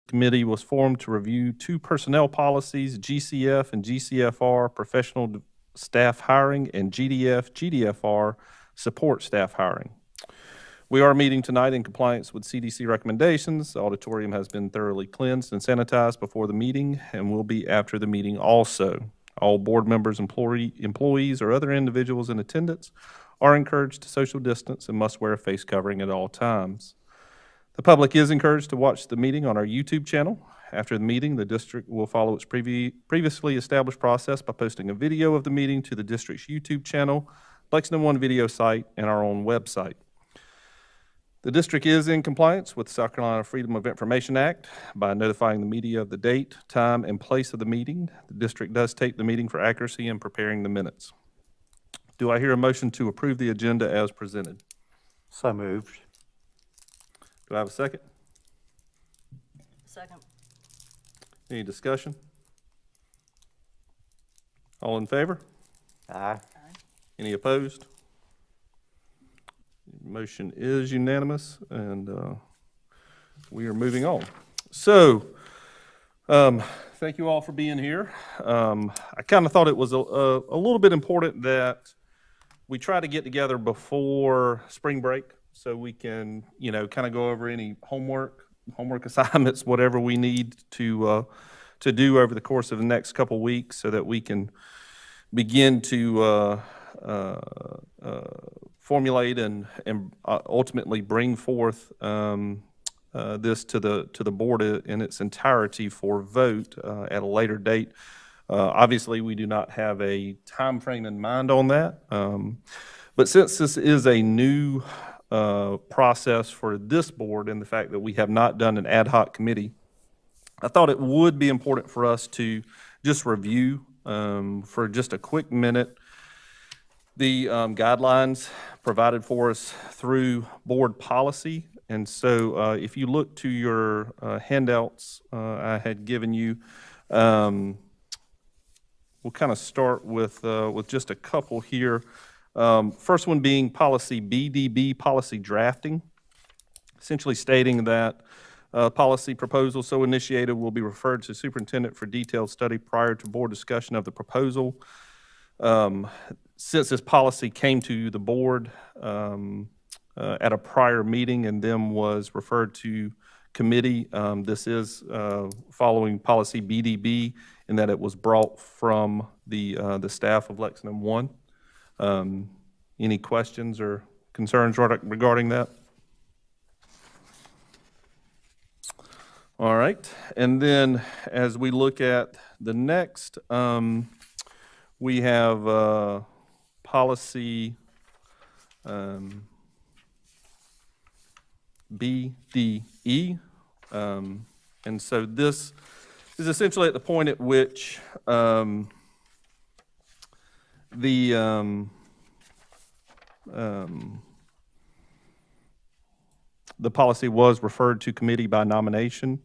committee was formed to review two personnel policies, GCF and GCFR, professional staff hiring, and GDF, GDFR, support staff hiring. We are meeting tonight in compliance with CDC recommendations. The auditorium has been thoroughly cleansed and sanitized before the meeting and will be after the meeting also. All board members, employees, or other individuals in attendance are encouraged to social distance and must wear a face covering at all times. The public is encouraged to watch the meeting on our YouTube channel. After the meeting, the district will follow its previously established process by posting a video of the meeting to the district's YouTube channel, Lexington One video site, and our own website. The district is in compliance with the South Carolina Freedom of Information Act by notifying the media of the date, time, and place of the meeting. The district does tape the meeting for accuracy in preparing the minutes. Do I hear a motion to approve the agenda as presented? So moved. Do I have a second? Second. Any discussion? All in favor? Aye. Any opposed? Motion is unanimous, and we are moving on. So, thank you all for being here. I kind of thought it was a little bit important that we try to get together before spring break so we can, kind of go over any homework assignments, whatever we need to do over the course of the next couple weeks so that we can begin to formulate and ultimately bring forth this to the board in its entirety for vote at a later date. Obviously, we do not have a time frame in mind on that, but since this is a new process for this board and the fact that we have not done an ad hoc committee, I thought it would be important for us to just review for just a quick minute the guidelines provided for us through board policy. And so if you look to your handouts I had given you, we'll kind of start with just a couple here. First one being policy BDB, policy drafting, essentially stating that policy proposal so initiated will be referred to superintendent for detailed study prior to board discussion of the proposal. Since this policy came to the board at a prior meeting and then was referred to committee, this is following policy BDB in that it was brought from the staff of Lexington One. Any questions or concerns regarding that? All right, and then as we look at the next, we have policy BDE, and so this is essentially at the point at which the policy was referred to committee by nomination.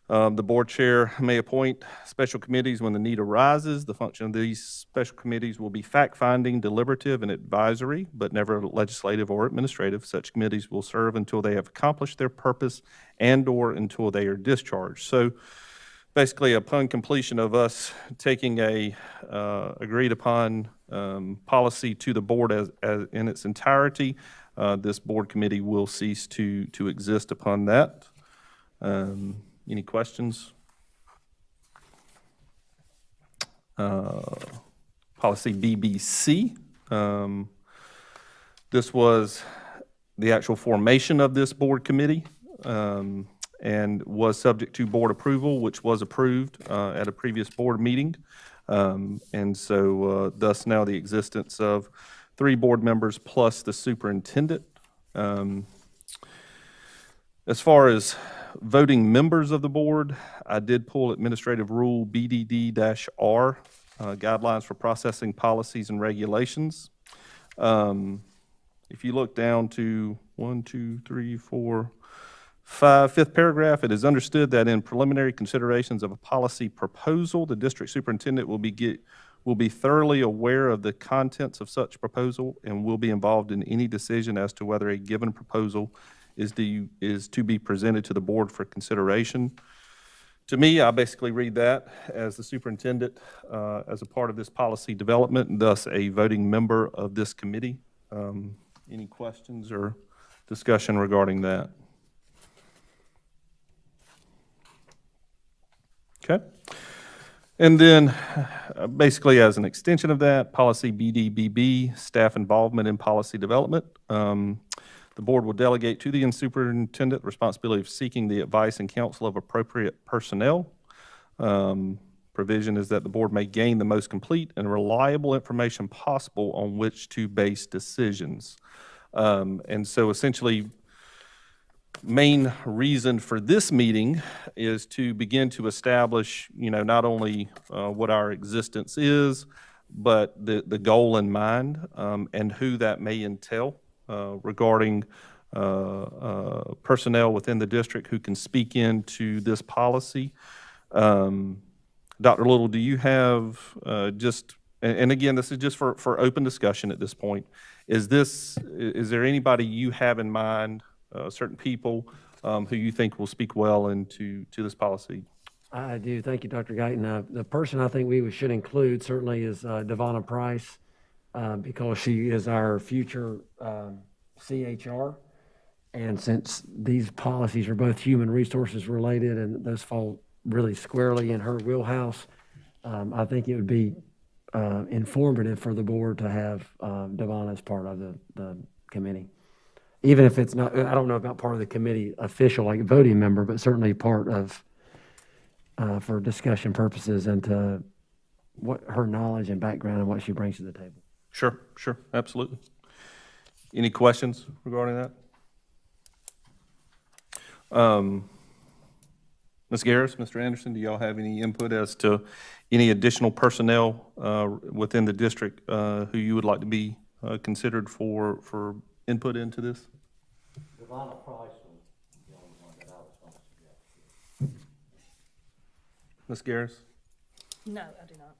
The board chair may appoint special committees when the need arises. The function of these special committees will be fact-finding, deliberative, and advisory, but never legislative or administrative. Such committees will serve until they have accomplished their purpose and/or until they are discharged. So basically, upon completion of us taking a agreed-upon policy to the board as in its entirety, this board committee will cease to exist upon that. Any questions? Policy BBC. This was the actual formation of this board committee and was subject to board approval, which was approved at a previous board meeting. And so thus now the existence of 3 board members plus the superintendent. As far as voting members of the board, I did pull Administrative Rule BDD-R, Guidelines for Processing Policies and Regulations. If you look down to 1, 2, 3, 4, 5, fifth paragraph, it is understood that in preliminary considerations of a policy proposal, the district superintendent will be thoroughly aware of the contents of such proposal and will be involved in any decision as to whether a given proposal is to be presented to the board for consideration. To me, I basically read that as the superintendent, as a part of this policy development, and thus a voting member of this committee. Any questions or discussion regarding that? Okay. And then, basically as an extension of that, policy BDBB, staff involvement in policy development. The board will delegate to the superintendent the responsibility of seeking the advice and counsel of appropriate personnel. Provision is that the board may gain the most complete and reliable information possible on which to base decisions. And so essentially, main reason for this meeting is to begin to establish, not only what our existence is, but the goal in mind, and who that may entail regarding personnel within the district who can speak into this policy. Dr. Little, do you have and again, this is just for open discussion at this point. Is there anybody you have in mind, certain people who you think will speak well into this policy? I do. Thank you, Dr. Guyton. The person I think we should include certainly is Devonna Price, because she is our future CHR. And since these policies are both human resources related and those fall really squarely in her wheelhouse, I think it would be informative for the board to have Devonna as part of the committee. Even if it's not, I don't know about part of the committee official, like a voting member, but certainly part of, for discussion purposes and to what her knowledge and background and what she brings to the table. Sure, absolutely. Any questions regarding that? Ms. Garris, Mr. Anderson, do y'all have any input as to any additional personnel within the district who you would like to be considered for input into this? Devonna Price was the only one that I was going to suggest. Ms. Garris? No, I do not.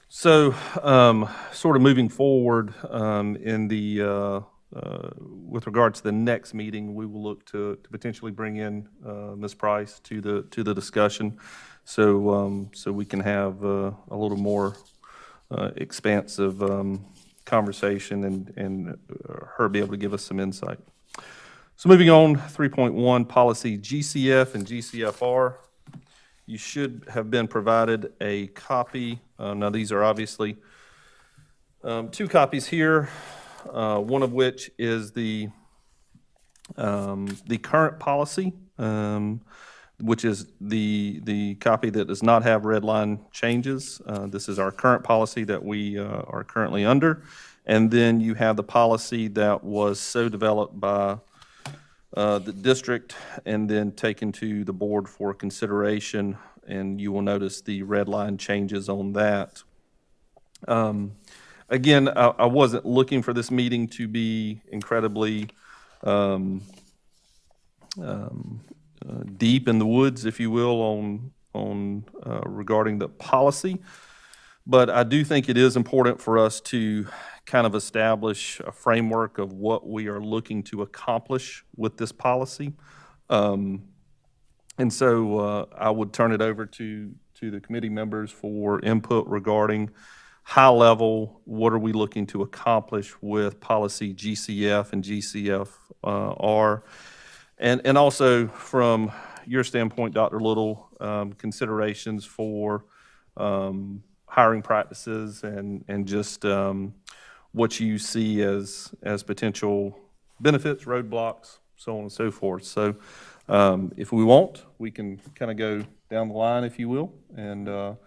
So, sort of moving forward in the with regard to the next meeting, we will look to potentially bring in Ms. Price to the discussion, so we can have a little more expansive conversation and her be able to give us some insight. So moving on, 3.1 policy GCF and GCFR. You should have been provided a copy. Now these are obviously two copies here. One of which is the current policy, which is the copy that does not have red line changes. This is our current policy that we are currently under. And then you have the policy that was so developed by the district and then taken to the board for consideration. And you will notice the red line changes on that. Again, I wasn't looking for this meeting to be incredibly deep in the woods, if you will, on regarding the policy. But I do think it is important for us to kind of establish a framework of what we are looking to accomplish with this policy. And so I would turn it over to the committee members for input regarding high level, what are we looking to accomplish with policy GCF and GCFR? And also from your standpoint, Dr. Little, considerations for hiring practices and just what you see as potential benefits, roadblocks, so on and so forth. So if we want, we can kind of go down the line, if you will, and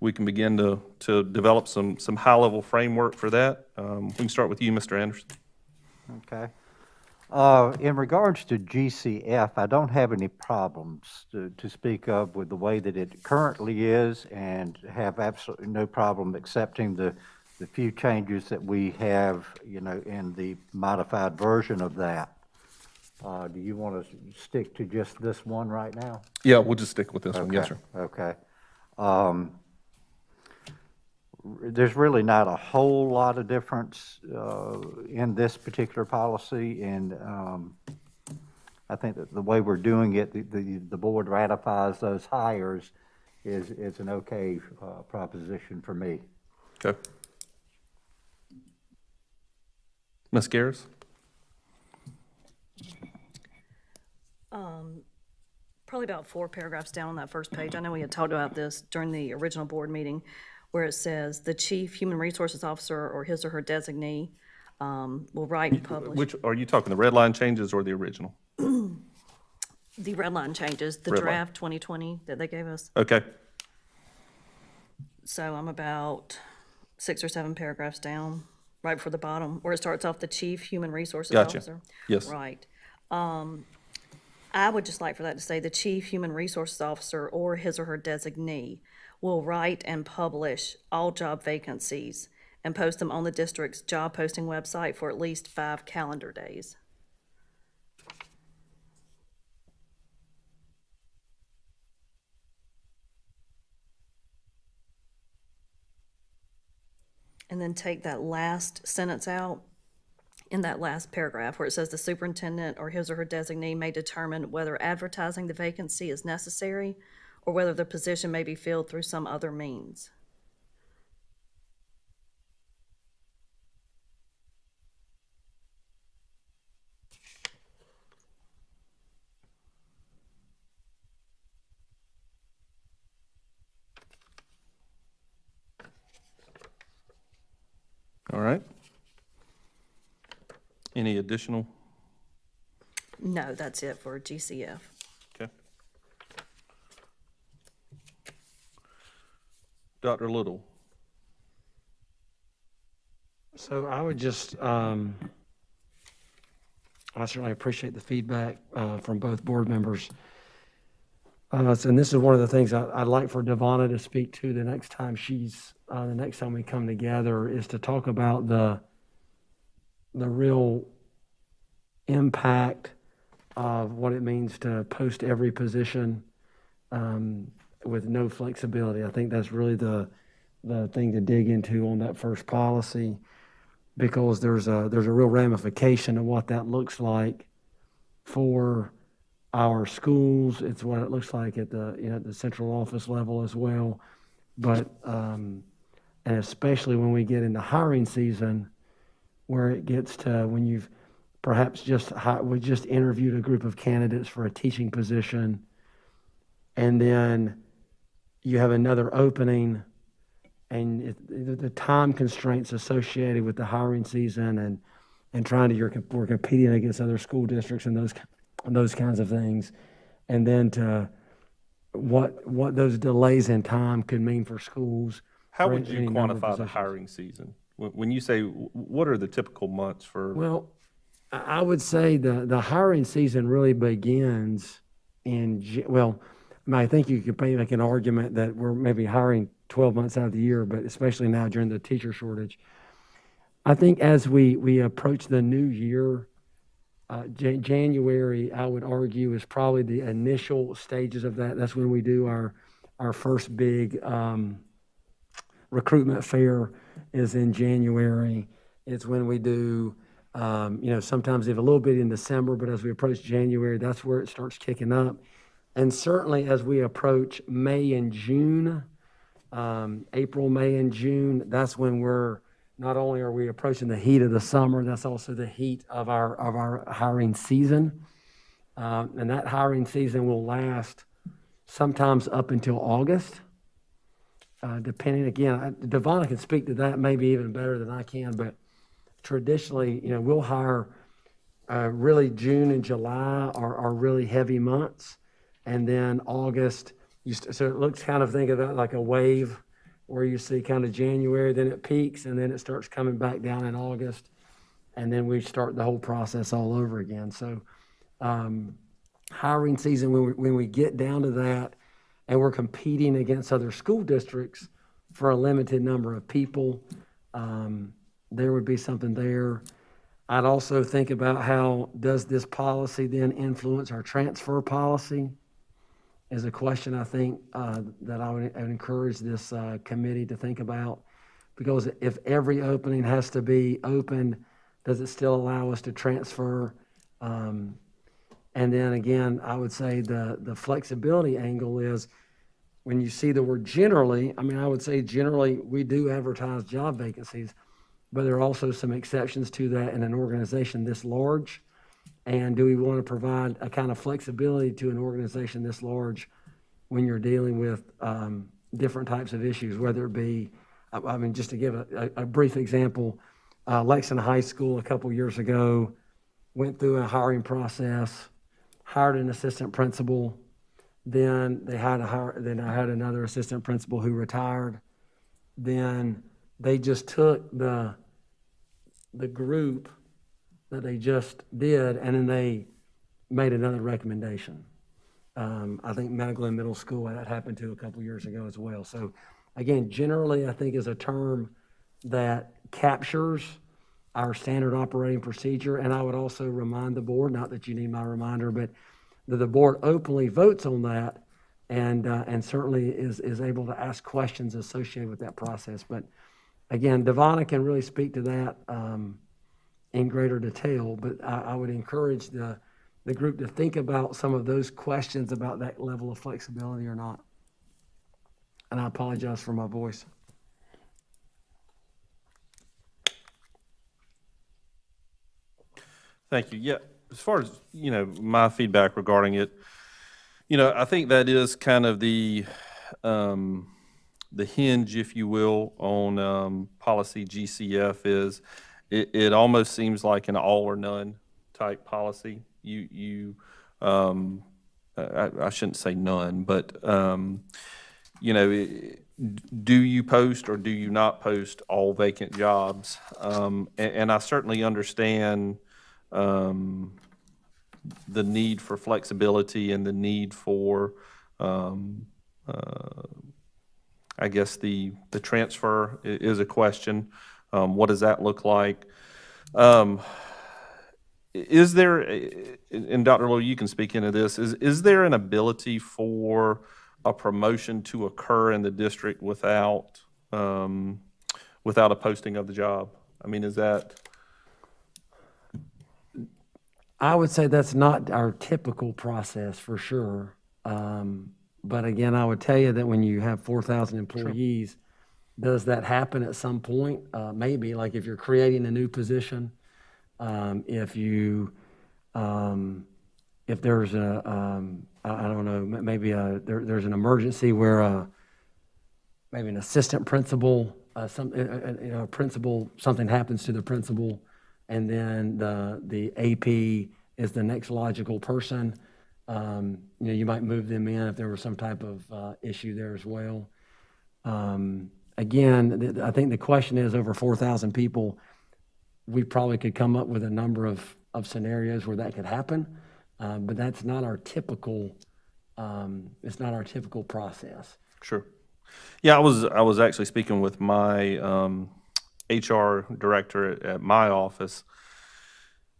we can begin to develop some high-level framework for that. We can start with you, Mr. Anderson. Okay. In regards to GCF, I don't have any problems to speak of with the way that it currently is, and have absolutely no problem accepting the few changes that we have, in the modified version of that. Do you want to stick to just this one right now? Yeah, we'll just stick with this one. Yes, sir. Okay. There's really not a whole lot of difference in this particular policy, and I think that the way we're doing it, the board ratifies those hires is an okay proposition for me. Okay. Ms. Garris? Probably about 4 paragraphs down on that first page. I know we had talked about this during the original board meeting, where it says the chief human resources officer or his or her designee will write and publish. Which, are you talking the red line changes or the original? The red line changes, the Red line. draft 2020 that they gave us. Okay. So I'm about 6 or 7 paragraphs down, right before the bottom, where it starts off the chief human resources Gotcha. officer. Yes. Right. I would just like for that to say the chief human resources officer or his or her designee will write and publish all job vacancies and post them on the district's job posting website for at least 5 calendar days. And then take that last sentence out in that last paragraph where it says the superintendent or his or her designee may determine whether advertising the vacancy is necessary or whether the position may be filled through some other means. All right. Any additional? No, that's it for GCF. Okay. Dr. Little? So I would just, I certainly appreciate the feedback from both board members. And this is one of the things I'd like for Devonna to speak to the next time the next time we come together, is to talk about the real impact of what it means to post every position with no flexibility. I think that's really the thing to dig into on that first policy, because there's a real ramification of what that looks like for our schools. It's what it looks like at the central office level as well. But and especially when we get into hiring season, where it gets to when you've perhaps we just interviewed a group of candidates for a teaching position, and then you have another opening, and the time constraints associated with the hiring season and trying to we're competing against other school districts and those kinds of things, and then to what those delays in time could mean for schools. How for would you any number of quantify the positions. hiring season? When you say, what are the typical months for? Well, I would say the hiring season really begins I think you could maybe make an argument that we're maybe hiring 12 months out of the year, but especially now during the teacher shortage. I think as we approach the new year, January, I would argue, is probably the initial stages of that. That's when we do our first big recruitment fair is in January. It's when we do, sometimes even a little bit in December, but as we approach January, that's where it starts kicking up. And certainly as we approach May and June, April, May, and June, that's when not only are we approaching the heat of the summer, that's also the heat of our hiring season. And that hiring season will last sometimes up until August, depending, again, Devonna can speak to that maybe even better than I can, but traditionally, we'll hire really June and July are really heavy months. And then August, so it looks think of that like a wave, where you see kind of January, then it peaks, and then it starts coming back down in August, and then we start the whole process all over again. So hiring season, when we get down to that, and we're competing against other school districts for a limited number of people, there would be something there. I'd also think about how does this policy then influence our transfer policy, is a question I think that I would encourage this committee to think about. Because if every opening has to be open, does it still allow us to transfer And then again, I would say the flexibility angle is when you see the word generally, I mean, I would say generally we do advertise job vacancies, but there are also some exceptions to that in an organization this large. And do we want to provide a kind of flexibility to an organization this large when you're dealing with different types of issues, whether it be, I mean, just to give a brief example, Lexington High School a couple years ago went through a hiring process, hired an assistant principal, then they had then I had another assistant principal who retired. Then they just took the group that they just did, and then they made another recommendation. I think Magdalen Middle School, that happened to a couple years ago as well. So again, generally, I think is a term that captures our standard operating procedure. And I would also remind the board, not that you need my reminder, but that the board openly votes on that and certainly is able to ask questions associated with that process. But again, Devonna can really speak to that in greater detail, but I would encourage the group to think about some of those questions about that level of flexibility or not. And I apologize for my voice. Thank you. Yeah, as far as, my feedback regarding it, I think that is kind of the hinge, if you will, on policy GCF is it almost seems like an all or none type policy. I shouldn't say none, but do you post or do you not post all vacant jobs? And I certainly understand the need for flexibility and the need for, I guess the transfer is a question. What does that look like? Is there, and Dr. Lowe, you can speak into this, is there an ability for a promotion to occur in the district without a posting of the job? I mean, is that? I would say that's not our typical process for sure. But again, I would tell you that when you have 4,000 employees, does that happen at some point? Maybe, like if you're creating a new position, if there's I don't know, maybe there's an emergency where maybe an assistant principal, principal, something happens to the principal, and then the AP is the next logical person. You might move them in if there was some type of issue there as well. Again, I think the question is over 4,000 people, we probably could come up with a number of scenarios where that could happen, but that's not our typical. It's not our typical process. Sure. Yeah, I was actually speaking with my HR director at my office,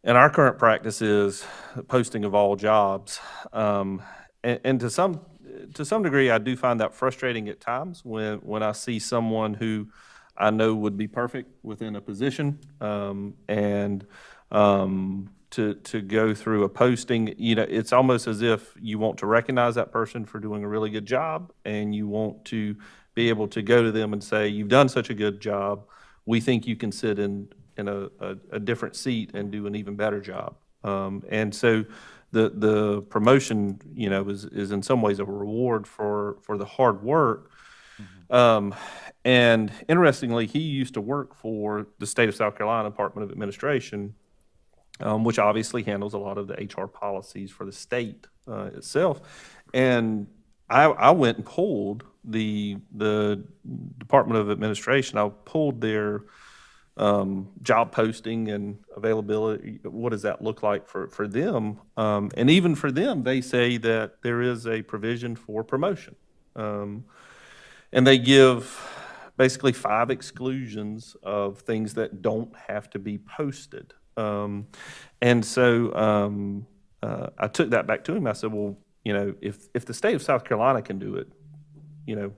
and our current practice is posting of all jobs, and to some degree, I do find that frustrating at times when I see someone who I know would be perfect within a position, and to go through a posting, it's almost as if you want to recognize that person for doing a really good job, and you want to be able to go to them and say, you've done such a good job, we think you can sit in a different seat and do an even better job. And so the promotion, is in some ways a reward for the hard work. And interestingly, he used to work for the state of South Carolina Department of Administration, which obviously handles a lot of the HR policies for the state itself. And I went and pulled the Department of Administration. I pulled their job posting and availability. What does that look like for them? And even for them, they say that there is a provision for promotion. And they give basically 5 exclusions of things that don't have to be posted. And so I took that back to him. I said, well, if the state of South Carolina can do it,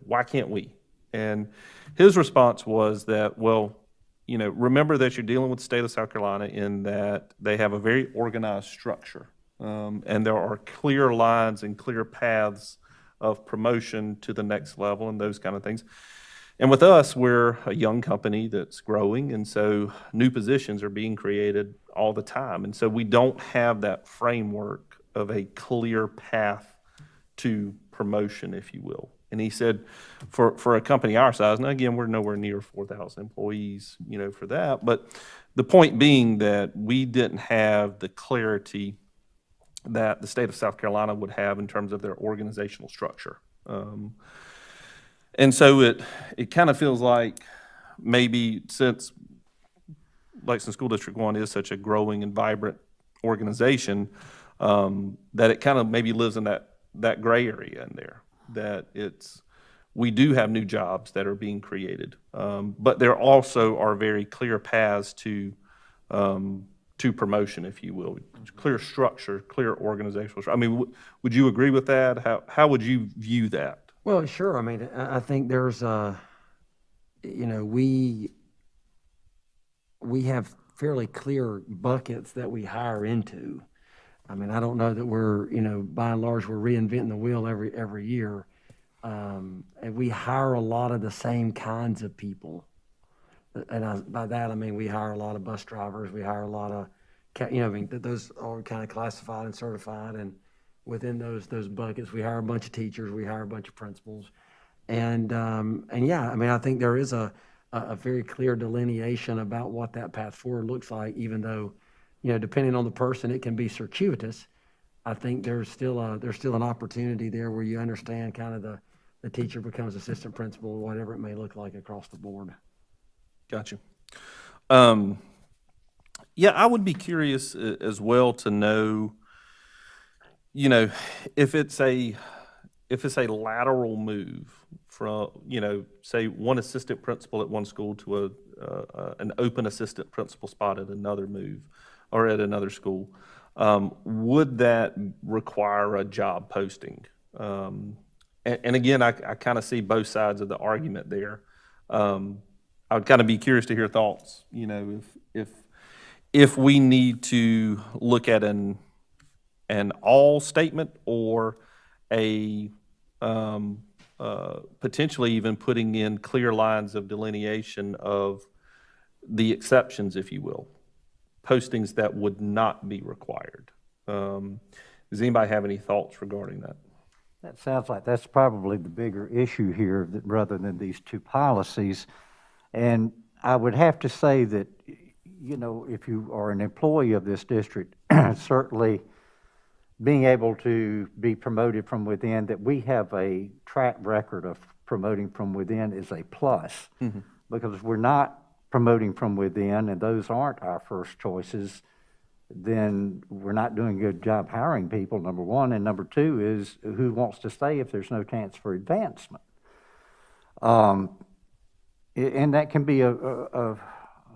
why can't we? And his response was that, well, remember that you're dealing with the state of South Carolina in that they have a very organized structure. And there are clear lines and clear paths of promotion to the next level and those kind of things. And with us, we're a young company that's growing, and so new positions are being created all the time. And so we don't have that framework of a clear path to promotion, if you will. And he said, for a company our size, now again, we're nowhere near 4,000 employees, for that. But the point being that we didn't have the clarity that the state of South Carolina would have in terms of their organizational structure. And so it kind of feels like maybe since Lexington School District 1 is such a growing and vibrant organization, that it kind of maybe lives in that gray area in there, that we do have new jobs that are being created, but there also are very clear paths to promotion, if you will, clear structure, clear organizational structure. I mean, would you agree with that? How would you view that? Well, sure. I mean, I think there's we have fairly clear buckets that we hire into. I mean, I don't know that we're, by and large, we're reinventing the wheel every year. And we hire a lot of the same kinds of people. And by that, I mean, we hire a lot of bus drivers. We hire a lot of, those are kind of classified and certified. And within those buckets, we hire a bunch of teachers. We hire a bunch of principals. And yeah, I mean, I think there is a very clear delineation about what that path forward looks like, even though, depending on the person, it can be circuitous. I think there's still an opportunity there where you understand kind of the teacher becomes assistant principal or whatever it may look like across the board. Gotcha. Yeah, I would be curious as well to know, if it's a lateral move from, say one assistant principal at one school to an open assistant principal spot at another school, would that require a job posting? And again, I kind of see both sides of the argument there. I would kind of be curious to hear thoughts, if we need to look at an all statement or a potentially even putting in clear lines of delineation of the exceptions, if you will, postings that would not be required. Does anybody have any thoughts regarding that? That sounds like that's probably the bigger issue here rather than these two policies. And I would have to say that, if you are an employee of this district, certainly being able to be promoted from within, that we have a track record of promoting from within is a plus. Mm-hmm. Because if we're not promoting from within and those aren't our first choices, then we're not doing a good job hiring people, number one. And number two is, who wants to stay if there's no chance for advancement? And that can be a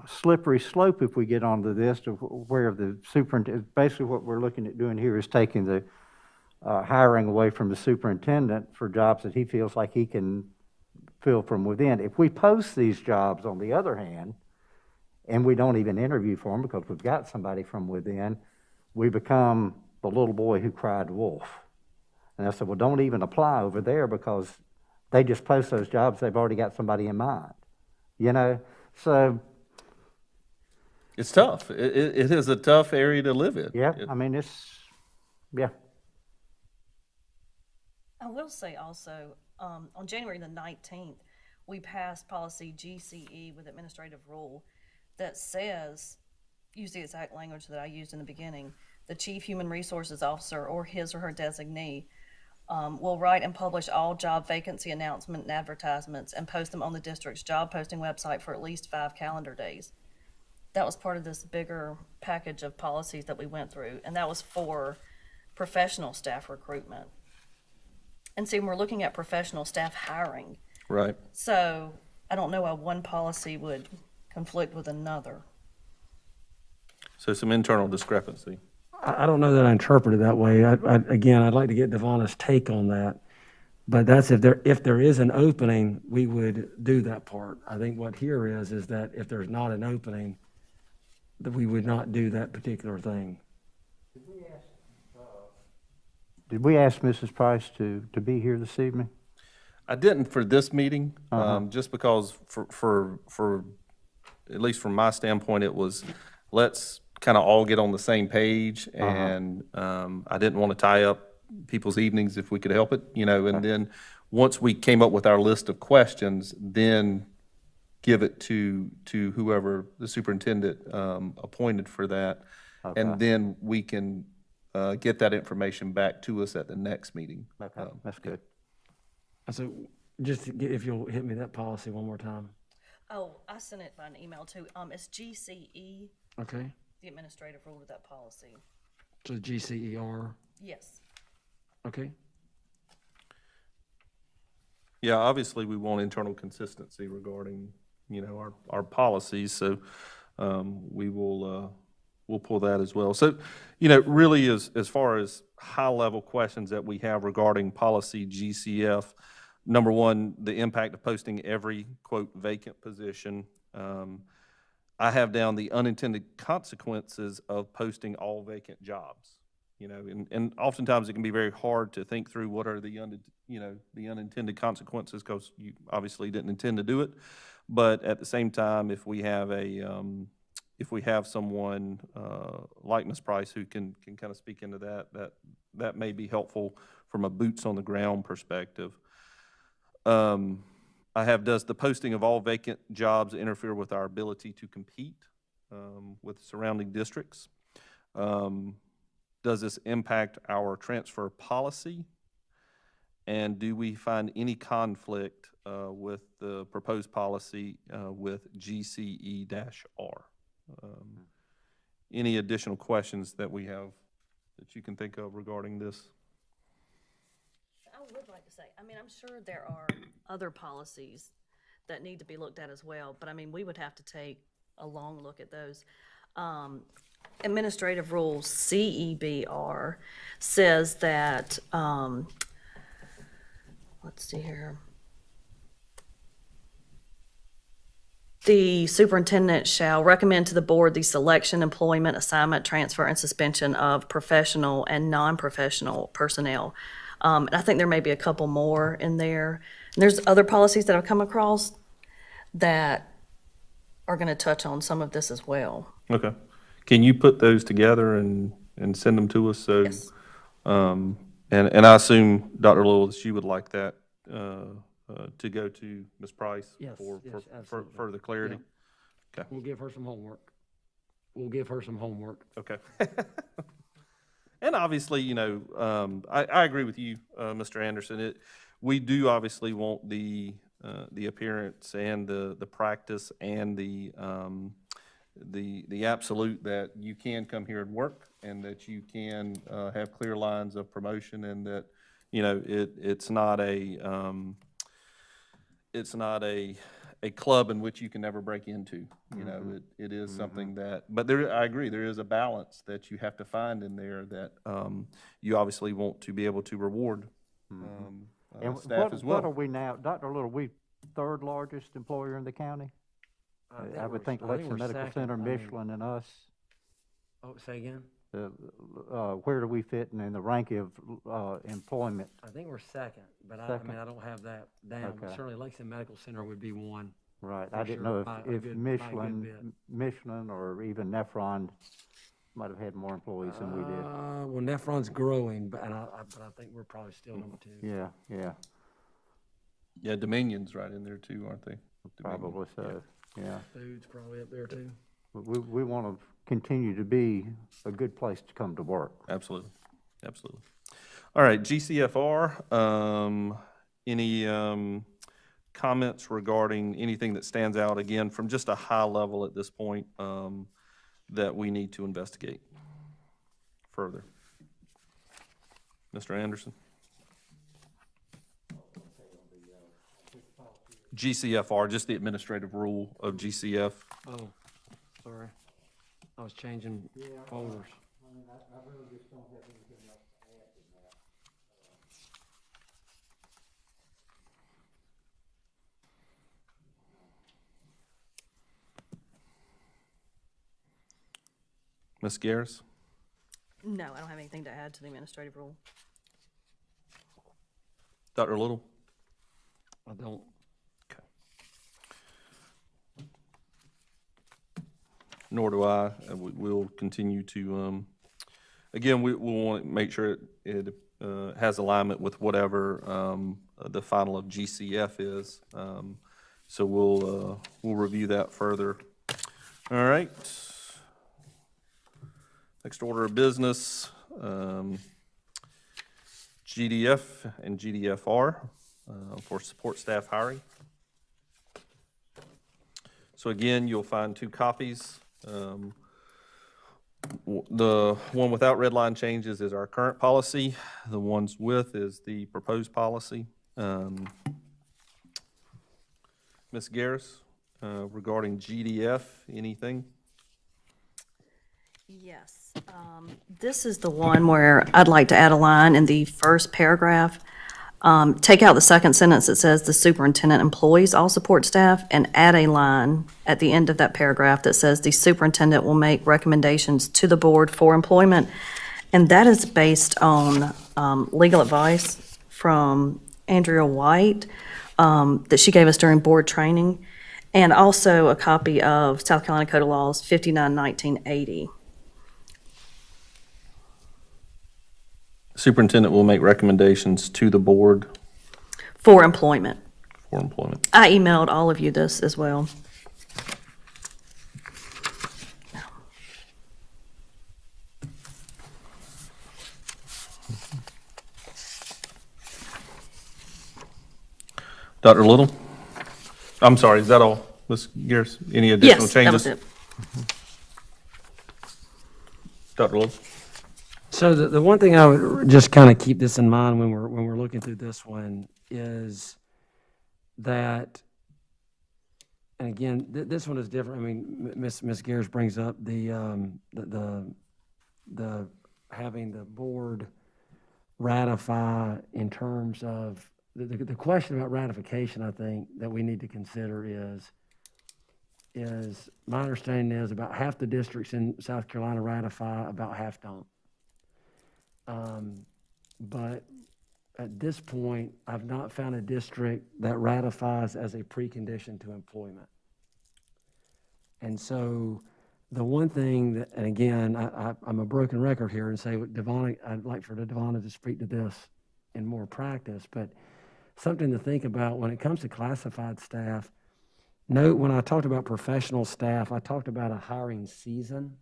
slippery slope if we get onto this, to where the superintendent, basically what we're looking at doing here is taking the hiring away from the superintendent for jobs that he feels like he can fill from within. If we post these jobs, on the other hand, and we don't even interview for them because we've got somebody from within, we become the little boy who cried wolf. And I said, well, don't even apply over there because they just post those jobs, they've already got somebody in mind. So it's tough. It is a tough area to live in. Yeah, I mean, yeah. I will say also, on January the 19th, we passed policy GCE with administrative rule that says, use the exact language that I used in the beginning, the chief human resources officer or his or her designee will write and publish all job vacancy announcement and advertisements and post them on the district's job posting website for at least 5 calendar days. That was part of this bigger package of policies that we went through, and that was for professional staff recruitment. And see, when we're looking at professional staff hiring. Right. So I don't know why one policy would conflict with another. So some internal discrepancy. I don't know that I interpret it that way. Again, I'd like to get Devonna's take on that. But that's if there is an opening, we would do that part. I think what here is that if there's not an opening, that we would not do that particular thing. Did we ask Did we ask Mrs. Price to be here this evening? I didn't for this meeting, just because for, at least from my standpoint, it was, let's kind of all get on the same page, and I didn't want to tie up people's evenings if we could help it, and then, once we came up with our list of questions, then give it to whoever the superintendent appointed for that, and then we can get that information back to us at the next meeting. Okay, that's good. So just to get, if you'll hit me that policy one more time. Oh, I sent it by an email too. It's GCE, Okay, the administrative rule of that policy. so GCER, Yes. okay? Yeah, obviously, we want internal consistency regarding, our policies, so we'll pull that as well. So, really, as far as high-level questions that we have regarding policy GCF, number one, the impact of posting every, quote, vacant position. I have down the unintended consequences of posting all vacant jobs. And oftentimes it can be very hard to think through what are the unintended consequences, because you obviously didn't intend to do it. But at the same time, if we have someone like Ms. Price who can kind of speak into that may be helpful from a boots on the ground perspective. I have, does the posting of all vacant jobs interfere with our ability to compete with surrounding districts? Does this impact our transfer policy? And do we find any conflict with the proposed policy with GCE-R? Any additional questions that we have that you can think of regarding this? I would like to say, I'm sure there are other policies that need to be looked at as well, but we would have to take a long look at those. Administrative rules, CEBR, says that, let's see here. The superintendent shall recommend to the board the selection, employment, assignment, transfer, and suspension of professional and non-professional personnel. And I think there may be a couple more in there. And there's other policies that I've come across that are going to touch on some of this as well. Okay. Can you put those together and send them to us? So, Yes. And I assume, Dr. Lowell, that you would like that to go to Ms. Price Yes, for yes, absolutely. further clarity? Yeah. Okay. We'll give her some homework. Okay. And obviously, I agree with you, Mr. Anderson. We do obviously want the appearance and the practice and the absolute that you can come here and work, and that you can have clear lines of promotion, and that it's not a club in which you can never break into. It is something that, but I agree, there is a balance that you have to find in there that you obviously want to be able to reward And staff as well. what are we now, Dr. Little, we third largest employer in the county? I would think Lexington Medical Center, Michelin, and us. Oh, say again? Where do we fit in the ranking of employment? I think we're second, but Second. I don't have that down. But Okay. certainly Lexington Medical Center would be one. Right, For I didn't sure, know by a if good Michelin or even Nephron might have had more employees than we did. Well, Nephron's growing, but I think we're probably still number two. Yeah, Yeah, Dominion's right in there too, aren't they? Dominion. probably so, yeah. Food's probably up there too. We want to continue to be a good place to come to work. Absolutely. All right, GCFR, any comments regarding anything that stands out, again, from just a high level at this point, that we need to investigate further? Mr. Anderson? GCFR, just the administrative rule of GCF. Oh, sorry. I was changing folders. I really just don't have anything else to add to that. Ms. Garris? No, I don't have anything to add to the administrative rule. Dr. Little? I don't. Nor do I. We'll continue to, again, we'll want to make sure it has alignment with whatever the final of GCF is. So we'll review that further. All right. Next order of business, GDF and GDFR for support staff hiring. So again, you'll find 2 copies. The one without red line changes is our current policy. The ones with is the proposed policy. Ms. Garris, regarding GDF, anything? Yes. This is the one where I'd like to add a line in the first paragraph. Take out the second sentence that says the superintendent employs all support staff and add a line at the end of that paragraph that says the superintendent will make recommendations to the board for employment. And that is based on legal advice from Andrea White that she gave us during board training, and also a copy of South Carolina Code of Laws 59/1980. Superintendent will make recommendations to the board For employment. for employment. I emailed all of you this as well. Dr. Little? I'm sorry, is that all, Ms. Garris? Any additional Yes, that changes? was it. Dr. Little? So the one thing I would just kind of keep this in mind when we're looking through this one is that, and again, this one is different. I mean, Ms. Garris brings up the having the board ratify in terms of the question about ratification. I think that we need to consider is my understanding is about half the districts in South Carolina ratify, about half don't. But at this point, I've not found a district that ratifies as a precondition to employment. And so the one thing that, and again, I'm a broken record here and say, Devonna, I'd like for Devonna to speak to this in more practice, but something to think about when it comes to classified staff. Note when I talked about professional staff, I talked about a hiring season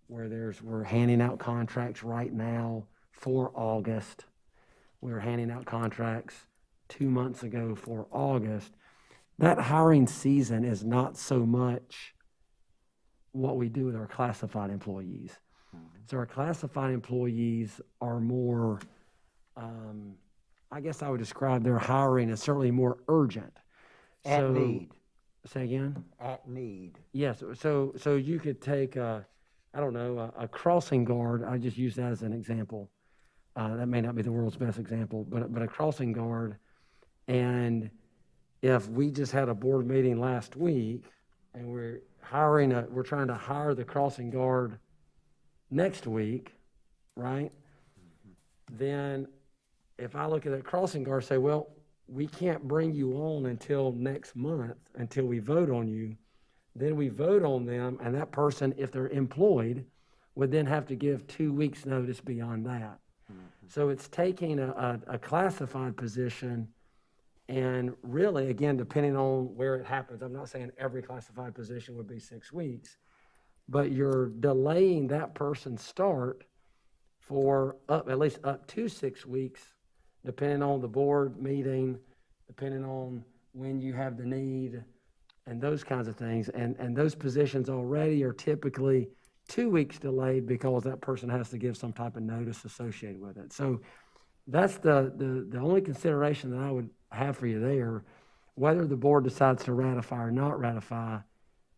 where we're handing out contracts right now for August. We were handing out contracts 2 months ago for August. That hiring season is not so much what we do with our classified employees. So our classified employees are more, I guess I would describe their hiring as certainly more urgent. At need. Say again? At need. Yes, so you could take a crossing guard. I just use that as an example. That may not be the world's best example, but a crossing guard. And if we just had a board meeting last week and we're trying to hire the crossing guard next week, right? Then if I look at that crossing guard and say, well, we can't bring you on until next month, until we vote on you, then we vote on them, and that person, if they're employed, would then have to give 2 weeks' notice beyond that. So it's taking a classified position, and really, again, depending on where it happens, I'm not saying every classified position would be 6 weeks, but you're delaying that person's start for at least up to 6 weeks, depending on the board meeting, depending on when you have the need, and those kinds of things. And those positions already are typically 2 weeks delayed because that person has to give some type of notice associated with it. So that's the only consideration that I would have for you there. Whether the board decides to ratify or not ratify,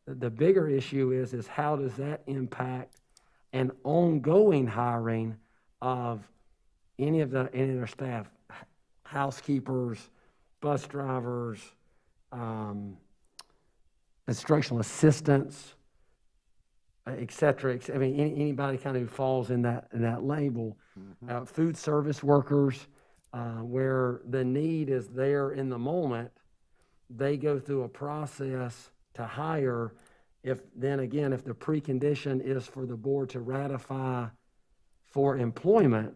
the bigger issue is how does that impact an ongoing hiring of any of their staff, housekeepers, bus drivers, instructional assistants, et cetera. I mean, anybody kind of who falls in that label, food service workers, where the need is there in the moment, they go through a process to hire. If the precondition is for the board to ratify for employment,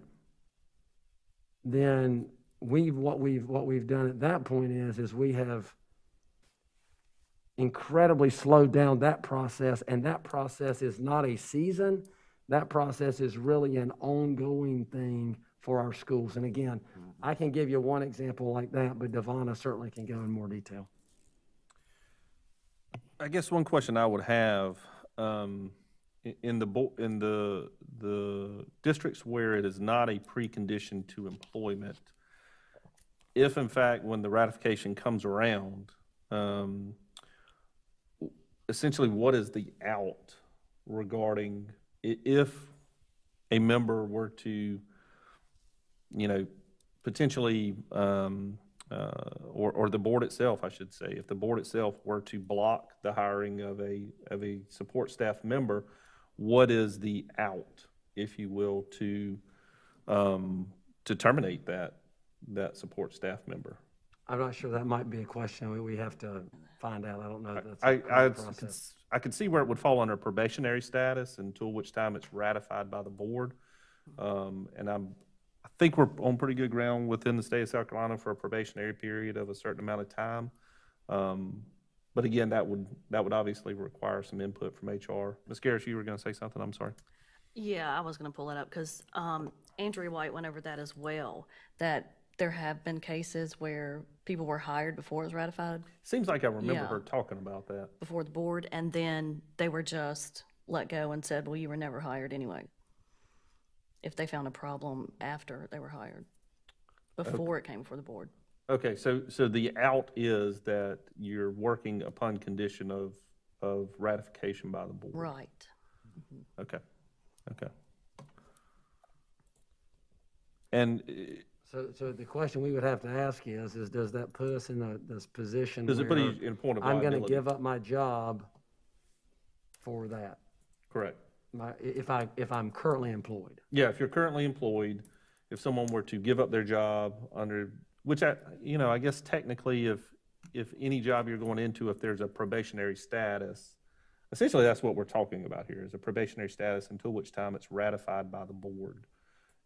then what we've done at that point is we have incredibly slowed down that process, and that process is not a season. That process is really an ongoing thing for our schools. And again, I can give you one example like that, but Devonna certainly can go in more detail. I guess one question I would have, in the districts where it is not a precondition to employment, if in fact, when the ratification comes around, essentially what is the out regarding if a member were to, potentially, or the board itself, I should say, if the board itself were to block the hiring of a support staff member, what is the out, if you will, to terminate that support staff member? I'm not sure, that might be a question we have to find out. I don't know if that's I a correct process. I could see where it would fall under probationary status until which time it's ratified by the board. And I think we're on pretty good ground within the state of South Carolina for a probationary period of a certain amount of time. But again, that would obviously require some input from HR. Ms. Garris, you were going to say something? I'm sorry. Yeah, I was going to pull that up because Andrea White went over that as well, that there have been cases where people were hired before it was ratified, Seems like I remember Yeah. her talking about that. before the board, and then they were just let go and said, well, you were never hired anyway. If they found a problem after they were hired, before it came before the board. Okay, so the out is that you're working upon condition of ratification by the board? Right. Okay, okay. And So the question we would have to ask is does that put us in this position does it put where you in a point of I'm liability? going to give up my job for that, Correct. if I'm currently employed? Yeah, if you're currently employed, if someone were to give up their job under, which I guess technically if any job you're going into, if there's a probationary status, essentially that's what we're talking about here, is a probationary status until which time it's ratified by the board.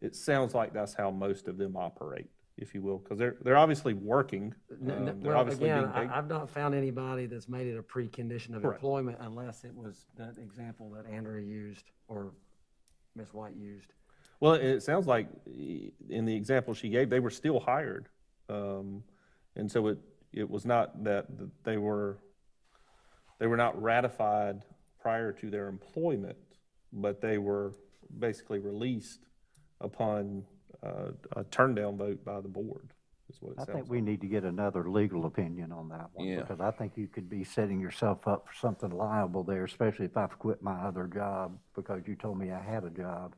It sounds like that's how most of them operate, if you will, because they're obviously working. They're Well, obviously again, being paid. I've not found anybody that's made it a precondition of Correct. employment unless it was that example that Andrea used or Ms. White used. Well, it sounds like in the example she gave, they were still hired. And so it was not that they were not ratified prior to their employment, but they were basically released upon a turn down vote by the board, is what it I sounds think like. we need to get another legal opinion on that one. Yeah. Because I think you could be setting yourself up for something liable there, especially if I've quit my other job because you told me I had a job.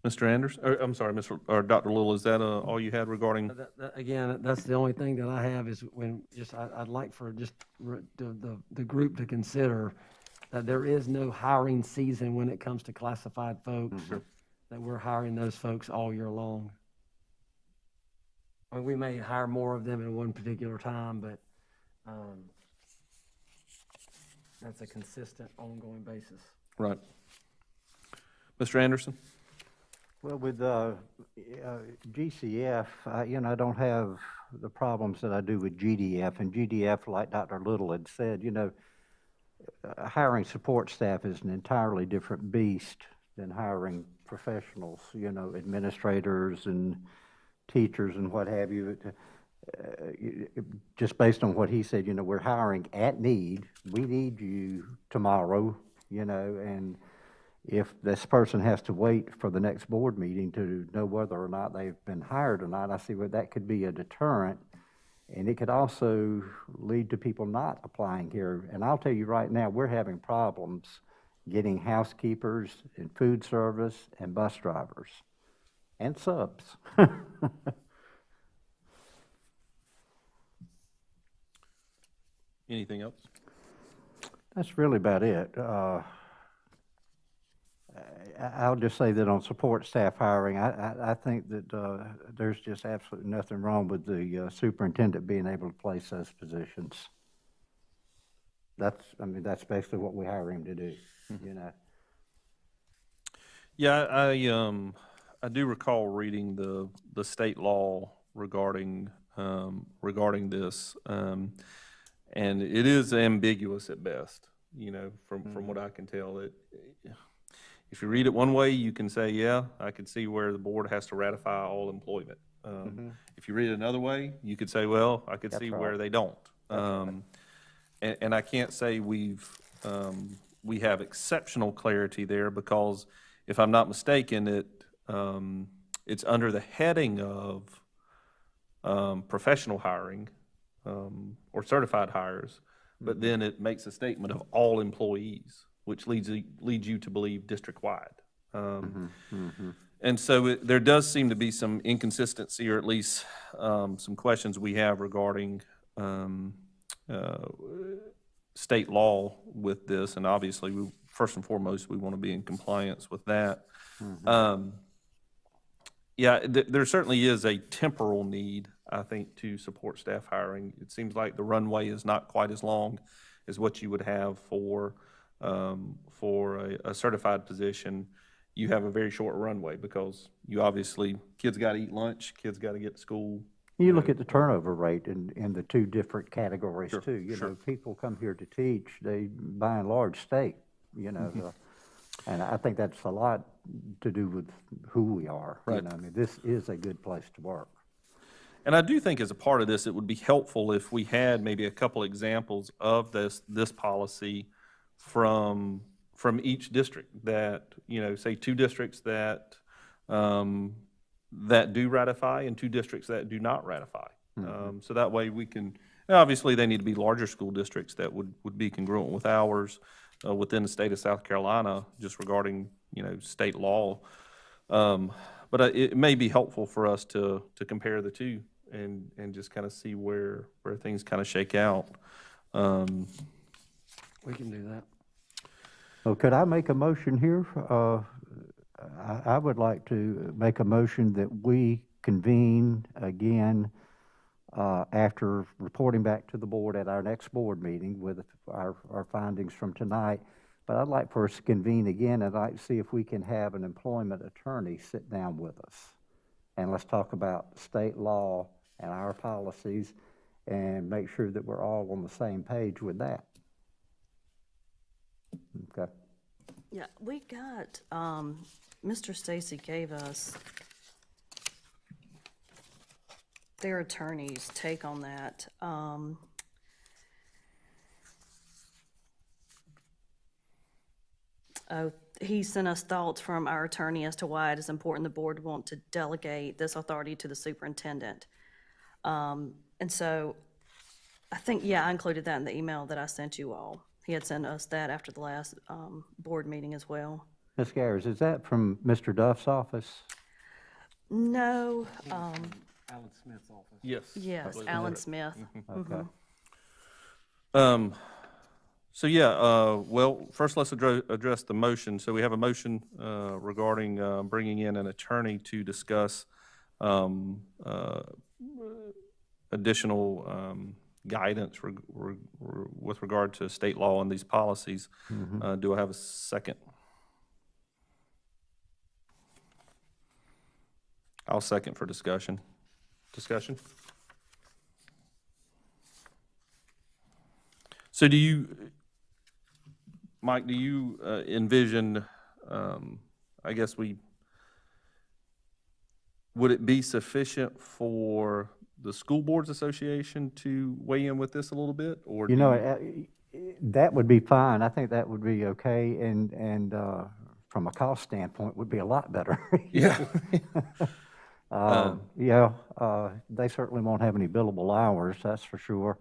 Mr. Anders, or, I'm sorry, or Dr. Little, is that all you had regarding? Again, that's the only thing that I have is I'd like for the group to consider that there is no hiring season when it comes to classified folks, that we're hiring those folks all year long. I mean, we may hire more of them in one particular time, but that's a consistent, ongoing basis. Right. Mr. Anderson? Well, with GCF, I don't have the problems that I do with GDF. And GDF, like Dr. Little had said, hiring support staff is an entirely different beast than hiring professionals, administrators and teachers and what have you. Just based on what he said, we're hiring at need. We need you tomorrow, and if this person has to wait for the next board meeting to know whether or not they've been hired or not, I see where that could be a deterrent. And it could also lead to people not applying here. And I'll tell you right now, we're having problems getting housekeepers and food service and bus drivers and subs. Anything else? That's really about it. I'll just say that on support staff hiring, I think that there's just absolutely nothing wrong with the superintendent being able to place those positions. That's basically what we hire him to do, you know. Yeah, I do recall reading the state law regarding this, and it is ambiguous at best. You know, from what I can tell, if you read it one way, you can say, yeah, I could see where the board has to ratify all employment. If you read it another way, you could say, well, I could see where they don't. And I can't say we have exceptional clarity there, because if I'm not mistaken, it's under the heading of professional hiring or certified hires, but then it makes a statement of all employees, which leads you to believe district-wide. And so there does seem to be some inconsistency, or at least some questions we have regarding state law with this, and obviously, first and foremost, we want to be in compliance with that. Yeah, there certainly is a temporal need, I think, to support staff hiring. It seems like the runway is not quite as long as what you would have for a certified position. You have a very short runway because you obviously, kids got to eat lunch, kids got to get to school. You look at the turnover rate in the two different categories Sure, too. You sure. know, people come here to teach, they by and large stay, you know. And I think that's a lot to do with who we are. You Right. know, I mean, this is a good place to work. And I do think as a part of this, it would be helpful if we had maybe a couple examples of this policy from each district that, you know, say 2 districts that do ratify and 2 districts that do not ratify. So that way we can, and obviously they need to be larger school districts that would be congruent with ours within the state of South Carolina, just regarding, you know, state law. But it may be helpful for us to compare the two and just kind of see where things kind of shake out. We can do that. So could I make a motion here? I would like to make a motion that we convene again after reporting back to the board at our next board meeting with our findings from tonight. But I'd like for us to convene again, and I'd like to see if we can have an employment attorney sit down with us. And let's talk about state law and our policies and make sure that we're all on the same page with that. Okay. Yeah, we got, Mr. Stacy gave us their attorney's take on that. He sent us thoughts from our attorney as to why it is important the board want to delegate this authority to the superintendent. And so I think, yeah, I included that in the email that I sent you all. He had sent us that after the last board meeting as well. Ms. Garris, is that from Mr. Duff's office? No, Alan Smith's office. Yes. yes, Alan Smith. Okay. So yeah, well, first let's address the motion. So we have a motion regarding bringing in an attorney to discuss additional guidance with regard to state law and these policies. Do I have a second? I'll second for discussion. Discussion? So do you, Mike, do you envision, I guess would it be sufficient for the School Boards Association to weigh in with this a little bit, or? You know, that would be fine. I think that would be okay, and from a cost standpoint, would be a lot better. Yeah. Yeah, they certainly won't have any billable hours, that's for sure.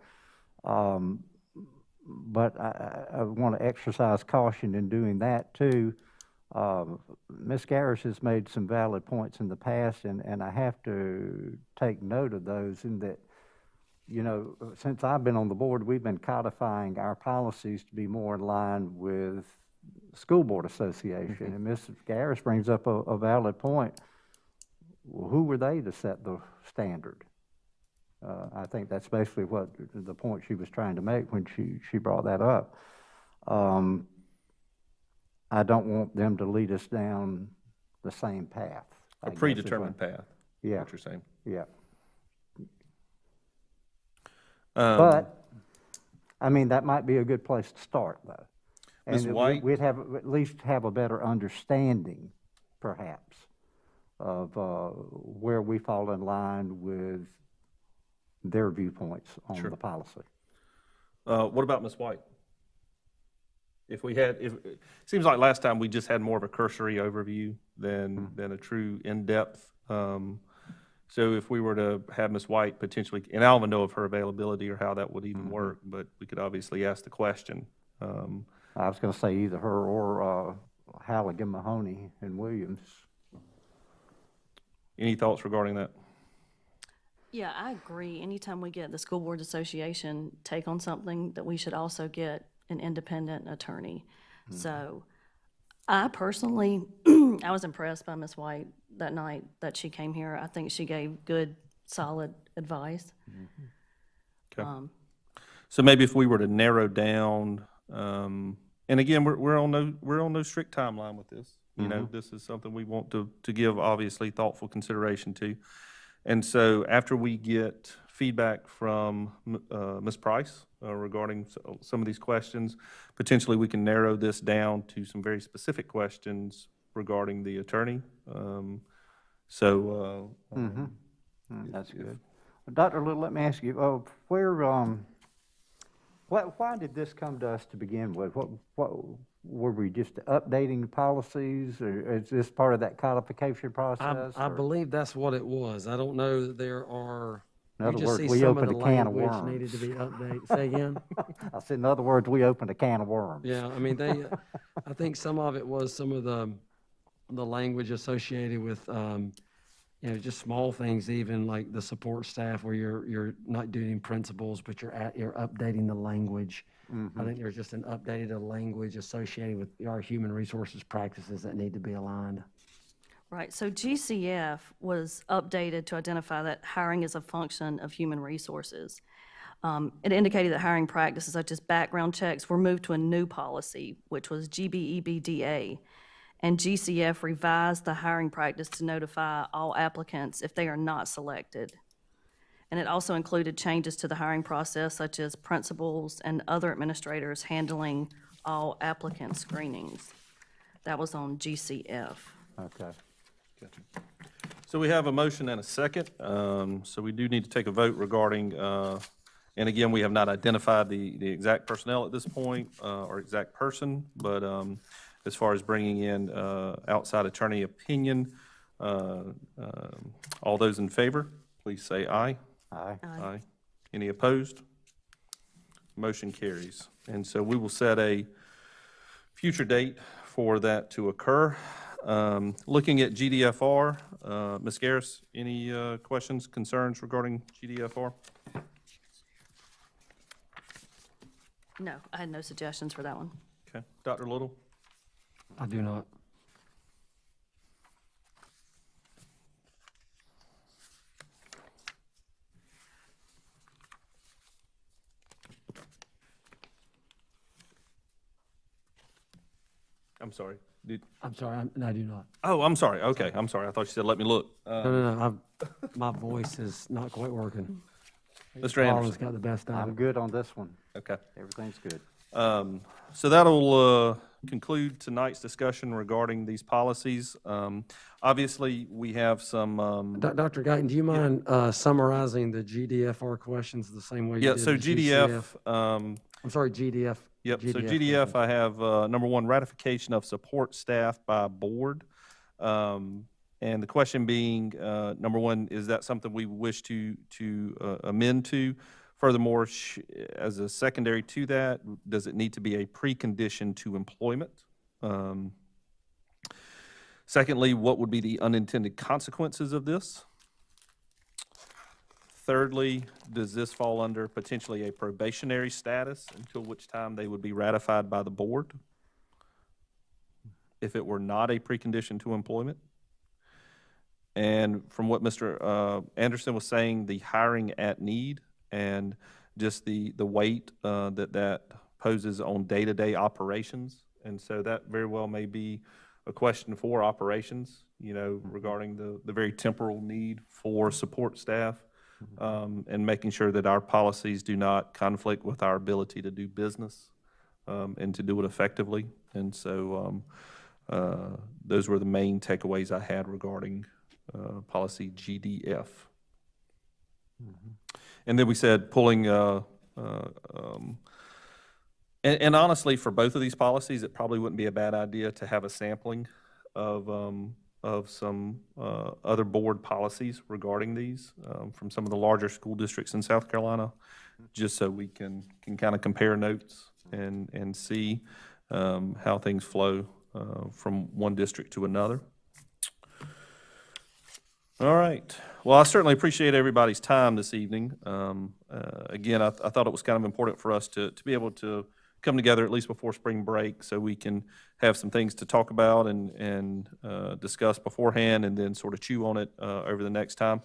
But I want to exercise caution in doing that too. Ms. Garris has made some valid points in the past, and I have to take note of those, in that you know, since I've been on the board, we've been codifying our policies to be more in line with School Board Association. And Mrs. Garris brings up a valid point. Well, who were they to set the standard? I think that's basically what the point she was trying to make when she brought that up. I don't want them to lead us down the same path. I A guess is predetermined what- path, Yeah, what you're saying. yeah. Um, But, I mean, that might be a good place to start, though. Ms. And White? we'd have, at least have a better understanding, perhaps, of where we fall in line with their viewpoints on Sure. the policy. What about Ms. White? If we had, it seems like last time we just had more of a cursory overview than a true in-depth. So if we were to have Ms. White potentially, and I don't even know of her availability or how that would even work, but we could obviously ask the question. I was gonna say either her or Halligan, Mahoney, and Williams. Any thoughts regarding that? Yeah, I agree. Anytime we get the School Board Association take on something, that we should also get an independent attorney. So I personally, I was impressed by Ms. White that night that she came here. I think she gave good, solid advice. Okay. So maybe if we were to narrow down, and again, we're on no strict timeline with this. You know, this is something we want to give obviously thoughtful consideration to. And so after we get feedback from Ms. Price regarding some of these questions, potentially we can narrow this down to some very specific questions regarding the attorney. That's good. Dr. Little, let me ask you, why did this come to us to begin with? What were we just updating the policies, or is this part of that codification process? I or- believe that's what it was. I don't know that there are, In you other just words, see we some of opened the a can of language needed to worms. be updated. Say again? I said, in other words, we opened a can of worms. Yeah, I mean, I think some of it was some of the language associated with, you know, just small things, even like the support staff where you're not doing principles, but you're updating the language. I think there's just an updated language associated with our human resources practices that need to be aligned. Right, so GCF was updated to identify that hiring is a function of human resources. It indicated that hiring practices such as background checks were moved to a new policy, which was GBEBDA. And GCF revised the hiring practice to notify all applicants if they are not selected. And it also included changes to the hiring process, such as principals and other administrators handling all applicant screenings. That was on GCF. Okay. Gotcha. So we have a motion and a second. So we do need to take a vote regarding, and again, we have not identified the exact personnel at this point, or exact person, but as far as bringing in outside attorney opinion, all those in favor, please say aye. Aye. Aye. Any opposed? Motion carries. And so we will set a future date for that to occur. Looking at GDFR, Ms. Garris, any questions, concerns regarding GDFR? No, I had no suggestions for that one. Okay. Dr. Little? I do not. I'm sorry. I'm sorry, I do not. Oh, I'm sorry. Okay, I'm sorry. I thought you said let me look. No, my voice is not quite working. Mr. Paula's Anderson? got the best of I'm it. good on this one. Okay. Everything's good. So that'll conclude tonight's discussion regarding these policies. Obviously, we have some, Dr. Guyton, do you mind summarizing the GDFR questions the same way you yeah, did so the GDF, I'm sorry, GDF. yep, so GDF, I have, number one, ratification of support staff by board. And the question being, number one, is that something we wish to amend to? Furthermore, as a secondary to that, does it need to be a precondition to employment? Secondly, what would be the unintended consequences of this? Thirdly, does this fall under potentially a probationary status, until which time they would be ratified by the board? If it were not a precondition to employment? And from what Mr. Anderson was saying, the hiring at need and just the weight that poses on day-to-day operations. And so that very well may be a question for operations, regarding the very temporal need for support staff, and making sure that our policies do not conflict with our ability to do business, and to do it effectively. And so those were the main takeaways I had regarding policy GDF. And then we said pulling, and honestly, for both of these policies, it probably wouldn't be a bad idea to have a sampling of some other board policies regarding these, from some of the larger school districts in South Carolina, just so we can kind of compare notes and see how things flow from one district to another. All right. Well, I certainly appreciate everybody's time this evening. Again, I thought it was kind of important for us to be able to come together at least before spring break, so we can have some things to talk about and discuss beforehand, and then sort of chew on it over the next time.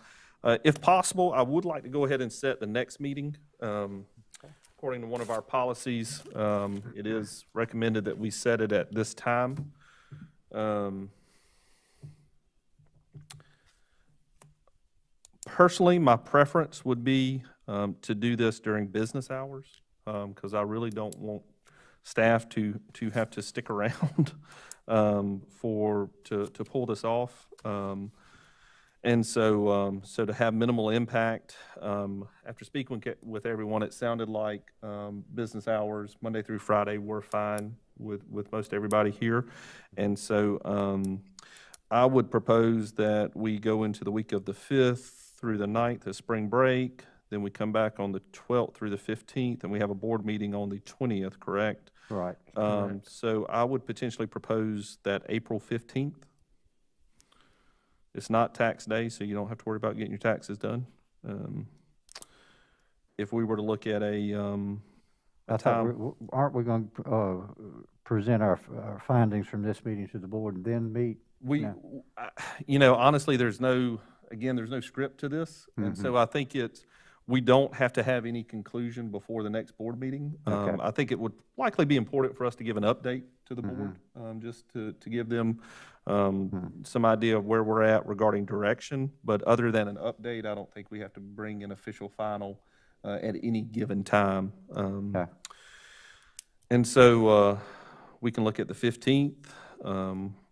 If possible, I would like to go ahead and set the next meeting. According to one of our policies, it is recommended that we set it at this time. Personally, my preference would be to do this during business hours, because I really don't want staff to have to stick around to pull this off. And so to have minimal impact, after speaking with everyone, it sounded like business hours, Monday through Friday, were fine with most everybody here. And so I would propose that we go into the week of the 5th through the 9th as spring break. Then we come back on the 12th through the 15th, and we have a board meeting on the 20th, correct? Right. So I would potentially propose that April 15th. It's not tax day, so you don't have to worry about getting your taxes done. If we were to look at a time. Aren't we going to present our findings from this meeting to the board and then meet? Honestly, there's no script to this. And so I think we don't have to have any conclusion before the next board meeting. Okay. I think it would likely be important for us to give an update to the board, just to give them some idea of where we're at regarding direction. But other than an update, I don't think we have to bring an official final at any given time. Okay. And so we can look at the 15th.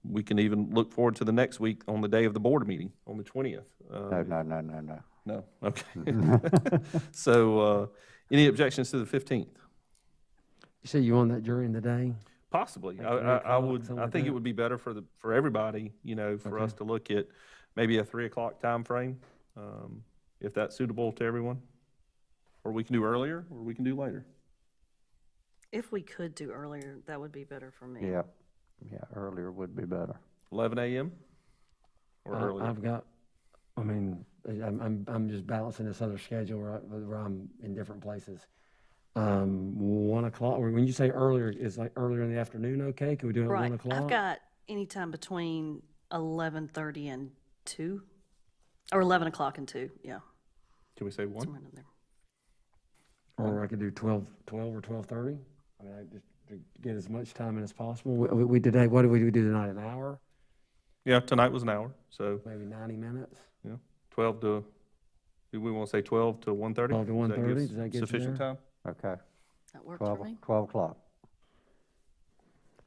We can even look forward to the next week on the day of the board meeting, on the 20th. No. No? Okay. So any objections to the 15th? You say you want that during the day? Possibly. Like 3 I o'clock, would, something I like think that? it would be better for everybody, for us to look at maybe a 3 o'clock time frame, if that's suitable to everyone. Or we can do earlier, or we can do later. If we could do earlier, that would be better for me. Yeah, earlier would be better. 11 a.m. or earlier? I'm just balancing this other schedule where I'm in different places. 1 o'clock, or when you say earlier, is like earlier in the afternoon okay? Can we do it at 1 o'clock? I've got anytime between 11:30 and 2, or 11 o'clock and 2, yeah. Can we say 1? Somewhere in there. Or I could do 12 or 12:30. I mean, just to get as much time in as possible. We today, what did we do tonight? An hour? Yeah, tonight was an hour, so Maybe 90 minutes? 12 to, do we want to say 12 to 1:30? 12 to 1:30, does that get you sufficient there? time? Okay, That works for me. 12 o'clock.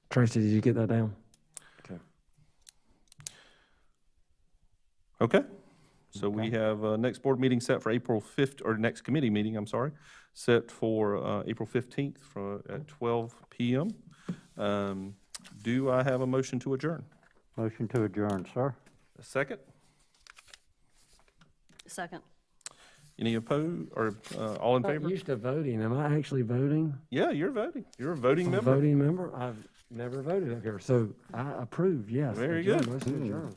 Tracy, did you get that down? Okay. So we have next board meeting set for April 5th, or next committee meeting, I'm sorry, set for April 15th at 12 p.m. Do I have a motion to adjourn? Motion to adjourn, sir. A second? Second. Any opposed, or all in I'm favor? not used to voting. Am I actually voting? Yeah, you're voting. You're a voting I'm a member. voting member? I've never voted up here, so I approve, yes. Very Adjourn, good. let's adjourn.